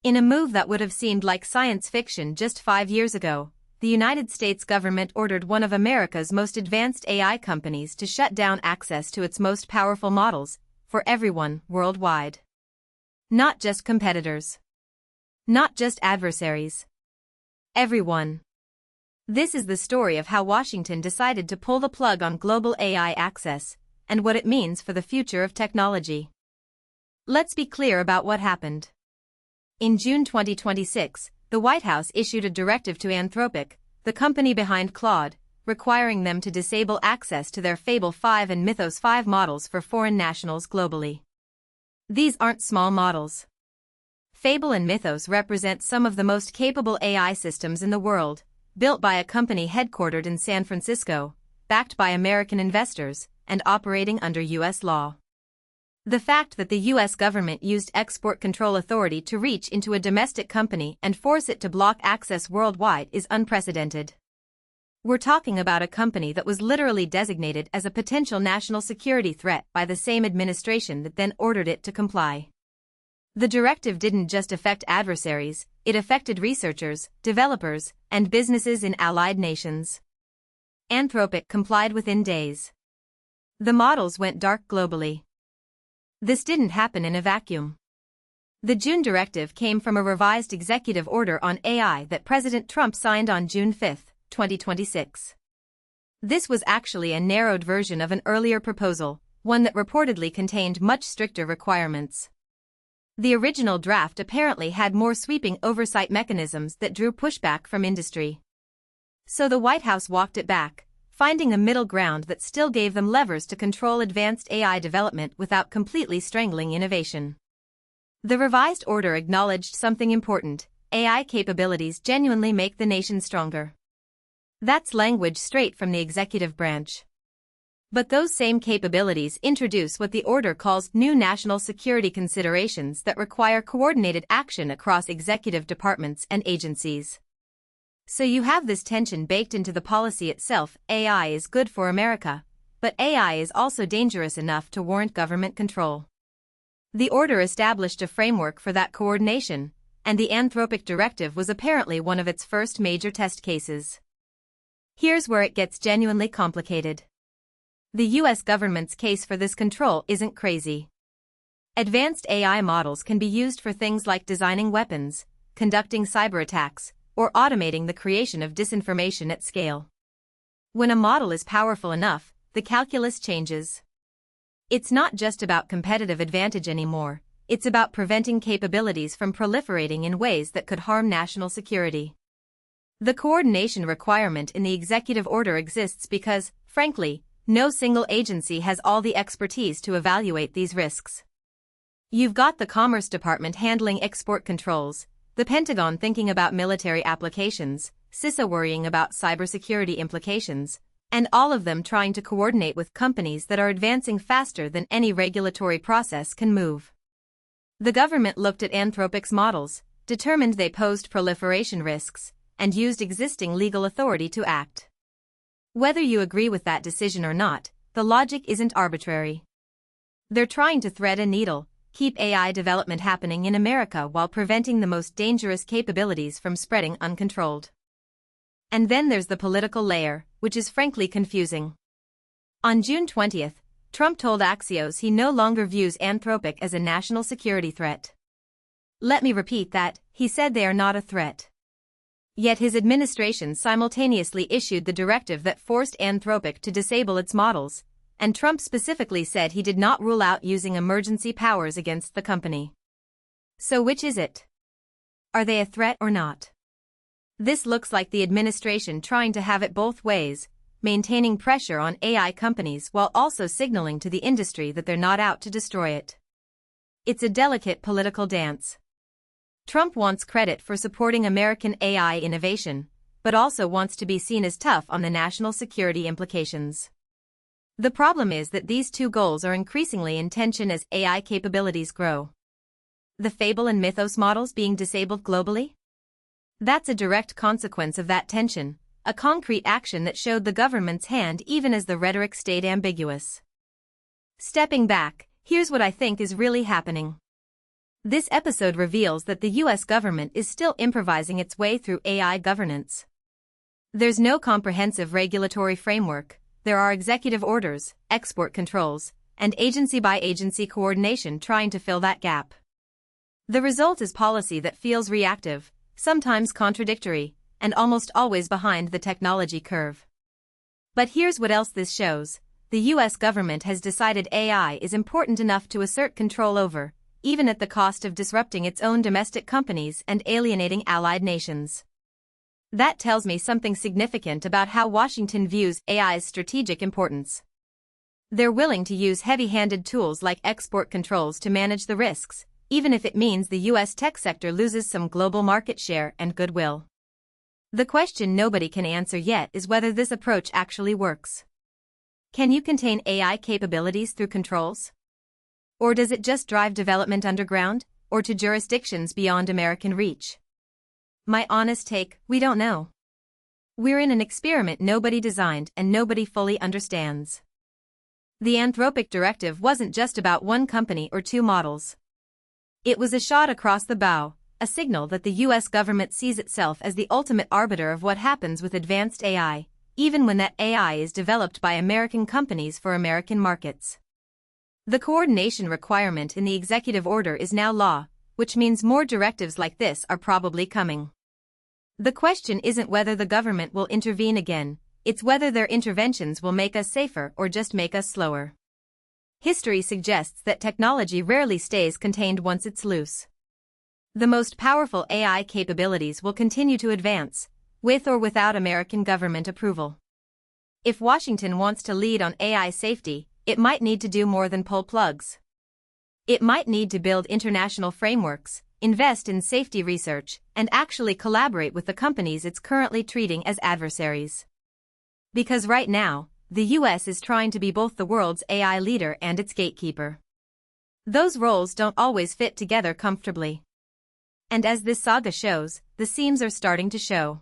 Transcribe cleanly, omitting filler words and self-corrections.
In a move that would have seemed like science fiction just 5 years ago, the United States government ordered one of America's most advanced AI companies to shut down access to its most powerful models for everyone worldwide. Not just competitors. Not just adversaries. Everyone. This is the story of how Washington decided to pull the plug on global AI access, and what it means for the future of technology. Let's be clear about what happened. In June 2026, the White House issued a directive to Anthropic, the company behind Claude, requiring them to disable access to their Fable 5 and Mythos 5 models for foreign nationals globally. These aren't small models. Fable and Mythos represent some of the most capable AI systems in the world, built by a company headquartered in San Francisco, backed by American investors, and operating under U.S. law. The fact that the U.S. government used export control authority to reach into a domestic company and force it to block access worldwide is unprecedented. We're talking about a company that was literally designated as a potential national security threat by the same administration that then ordered it to comply. The directive didn't just affect adversaries, it affected researchers, developers, and businesses in allied nations. Anthropic complied within days. The models went dark globally. This didn't happen in a vacuum. The June directive came from a revised executive order on AI that President Trump signed on June 5, 2026. This was actually a narrowed version of an earlier proposal, one that reportedly contained much stricter requirements. The original draft apparently had more sweeping oversight mechanisms that drew pushback from industry. So the White House walked it back, finding a middle ground that still gave them levers to control advanced AI development without completely strangling innovation. The revised order acknowledged something important: AI capabilities genuinely make the nation stronger. That's language straight from the executive branch. But those same capabilities introduce what the order calls new national security considerations that require coordinated action across executive departments and agencies. So you have this tension baked into the policy itself: AI is good for America, but AI is also dangerous enough to warrant government control. The order established a framework for that coordination, and the Anthropic directive was apparently one of its first major test cases. Here's where it gets genuinely complicated. The U.S. government's case for this control isn't crazy. Advanced AI models can be used for things like designing weapons, conducting cyber attacks, or automating the creation of disinformation at scale. When a model is powerful enough, the calculus changes. It's not just about competitive advantage anymore, it's about preventing capabilities from proliferating in ways that could harm national security. The coordination requirement in the executive order exists because, frankly, no single agency has all the expertise to evaluate these risks. You've got the Commerce Department handling export controls, the Pentagon thinking about military applications, CISA worrying about cybersecurity implications, and all of them trying to coordinate with companies that are advancing faster than any regulatory process can move. The government looked at Anthropic's models, determined they posed proliferation risks, and used existing legal authority to act. Whether you agree with that decision or not, the logic isn't arbitrary. They're trying to thread a needle, keep AI development happening in America while preventing the most dangerous capabilities from spreading uncontrolled. And then there's the political layer, which is frankly confusing. On June 20th, Trump told Axios he no longer views Anthropic as a national security threat. Let me repeat that, he said they are not a threat. Yet his administration simultaneously issued the directive that forced Anthropic to disable its models, and Trump specifically said he did not rule out using emergency powers against the company. So which is it? Are they a threat or not? This looks like the administration trying to have it both ways, maintaining pressure on AI companies while also signaling to the industry that they're not out to destroy it. It's a delicate political dance. Trump wants credit for supporting American AI innovation, but also wants to be seen as tough on the national security implications. The problem is that these two goals are increasingly in tension as AI capabilities grow. The Fable and Mythos models being disabled globally? That's a direct consequence of that tension, a concrete action that showed the government's hand even as the rhetoric stayed ambiguous. Stepping back, here's what I think is really happening. This episode reveals that the US government is still improvising its way through AI governance. There's no comprehensive regulatory framework. There are executive orders, export controls, and agency-by-agency coordination trying to fill that gap. The result is policy that feels reactive, sometimes contradictory, and almost always behind the technology curve. But here's what else this shows. The US government has decided AI is important enough to assert control over, even at the cost of disrupting its own domestic companies and alienating allied nations. That tells me something significant about how Washington views AI's strategic importance. They're willing to use heavy-handed tools like export controls to manage the risks, even if it means the US tech sector loses some global market share and goodwill. The question nobody can answer yet is whether this approach actually works. Can you contain AI capabilities through controls? Or does it just drive development underground, or to jurisdictions beyond American reach? My honest take, we don't know. We're in an experiment nobody designed and nobody fully understands. The Anthropic Directive wasn't just about one company or two models. It was a shot across the bow, a signal that the US government sees itself as the ultimate arbiter of what happens with advanced AI, even when that AI is developed by American companies for American markets. The coordination requirement in the executive order is now law, which means more directives like this are probably coming. The question isn't whether the government will intervene again, it's whether their interventions will make us safer or just make us slower. History suggests that technology rarely stays contained once it's loose. The most powerful AI capabilities will continue to advance, with or without American government approval. If Washington wants to lead on AI safety, it might need to do more than pull plugs. It might need to build international frameworks, invest in safety research, and actually collaborate with the companies it's currently treating as adversaries. Because right now, the US is trying to be both the world's AI leader and its gatekeeper. Those roles don't always fit together comfortably. And as this saga shows, the seams are starting to show.